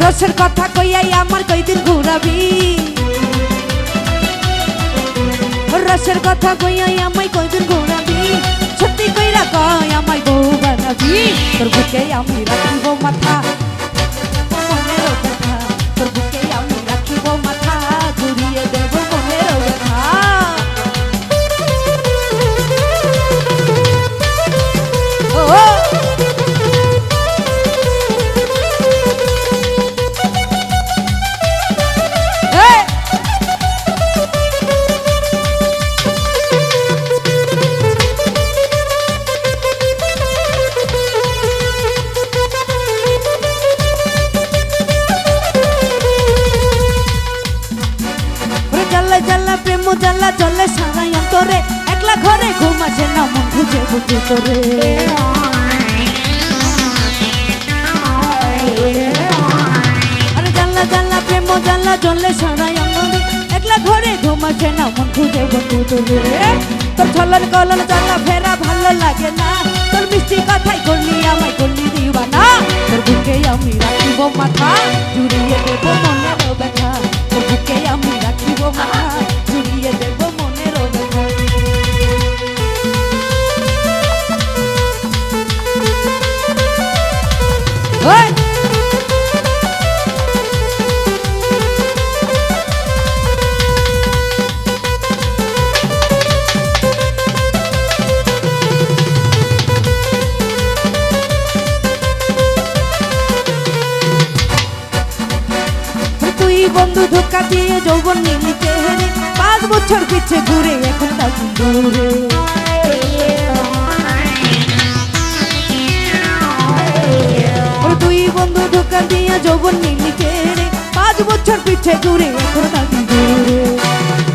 রসের কথা কইয়াই আমার কয়দিন ঘুরাবি, রসের কথা কইয়াই আমায় কয়দিন ঘুরাবি, সত্যি কইরা কয় আমায় বউ বানাবি। তোর বুকে আমি রাখিব মাথা, মনের ব্যথা, তোর বুকে আমি রাখিব মাথা, ঘুরিয়ে দেব মনের ব্যথা। জ্বালা প্রেম জ্বালা জলে সারাই অন্তরে, একলা ঘরে ঘুম আসে না মন খুঁজে বুঝে তোরে। আরে জ্বালা জ্বালা প্রেম জ্বালা জলে সারাই অন্তরে, একলা ঘরে ঘুম আসে না মন খুঁজে বুঝে তোরে। তোর ছলন কলন জ্বালা ফেরা ভালো লাগে না, তোর মিষ্টি কথাই করলি আমায় করলি দিওয়ানা। তোর বুকে আমি রাখিব মাথা, জুড়িয়ে দেব মনের ব্যথা, তোর বুকে আমি রাখিব মাথা, জুড়িয়ে দেব মনের ব্যথা। তুই বন্ধু ধোকা দিয়ে যৌবন নিলি চেহারে, 5 বছর পিছে ঘুরে এখন থাকি দূরে। তুই বন্ধু ধোকা দিয়ে যৌবন নিলি চেহারে, 5 বছর পিছে ঘুরে এখন থাকি দূরে।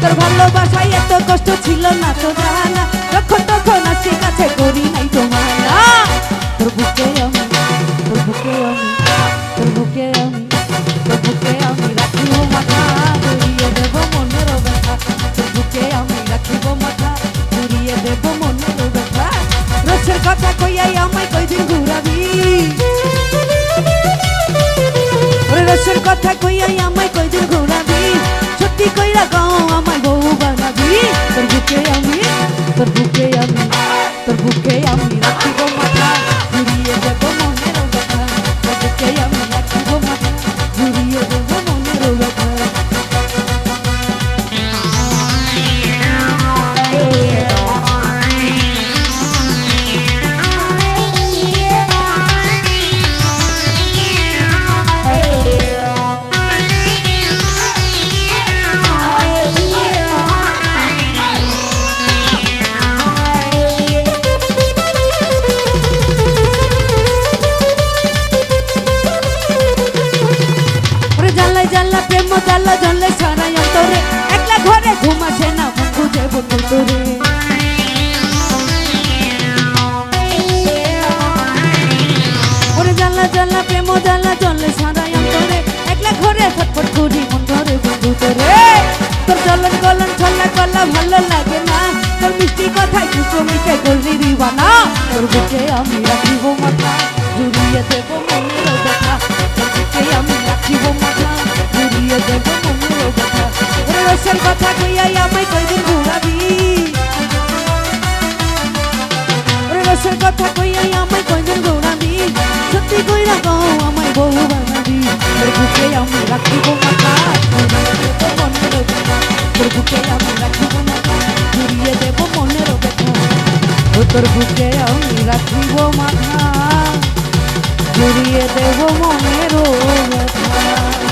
তোর ভালোবাসায় এত কষ্ট ছিল না তো জানা, যখন তখন আসছি কাছে করি নাই তোমার না। তোর বুকে আমি, তোর বুকে আমি, তোর বুকে আমি, তোর বুকে আমি রাখিব মাথা, ঘুরিয়ে দেব মনের ব্যথা, তোর বুকে আমি রাখিব মাথা, ঘুরিয়ে দেব মনের ব্যথা। রসের কথা কইয়াই আমায় কয়দিন ঘুরাবি, রসের কথা কইয়াই আমায় কয়দিন ঘুরাবি, সত্যি কইরা গাও আমায় বউ বানাবি। তোর বুকে আমি, তোর বুকে আমি, তোর বুকে আমি রাখিব মাথা, ঘুরিয়ে দেব মনের ব্যথা, তোর বুকে আমি রাখিব মাথা, ঘুরিয়ে দেব মনের ব্যথা। জ্বালা প্রেম জ্বালা জলে সারাই অন্তরে, একলা ঘরে ঘুম আসে না মন খুঁজে বন্ধু তোরে। ওরে জ্বালা জ্বালা প্রেম জ্বালা জলে সারাই অন্তরে, একলা ঘরে ফটফট করি মন ধরে বন্ধু তোরে। তোর চলন গলন ছল্লা কল্লা ভালো লাগে না, তোর মিষ্টি কথায় কুসুমিতে করলি দিওয়ানা। তোর বুকে আমি রাখিব মাথা, জুড়িয়ে দেব মনের ব্যথা, তোর বুকে আমি রাখিব মাথা, ঘুরিয়ে দেব মনের ব্যথা। রসের কথা কইয়াই আমায় কয়দিন ঘুরাবি, রসের কথা কইয়াই আমায় কয়দিন ঘুরাবি, সত্যি কইরা গাও আমায় বউ বানাবি। তোর বুকে আমি রাখিব মাথা, ঘুরিয়ে দেব মনের ব্যথা, তোর বুকে আমি রাখিব মাথা, ঘুরিয়ে দেব মনের ব্যথা। তোর বুকে আমি রাখিব মাথা, ঘুরিয়ে দেব মনের ব্যথা।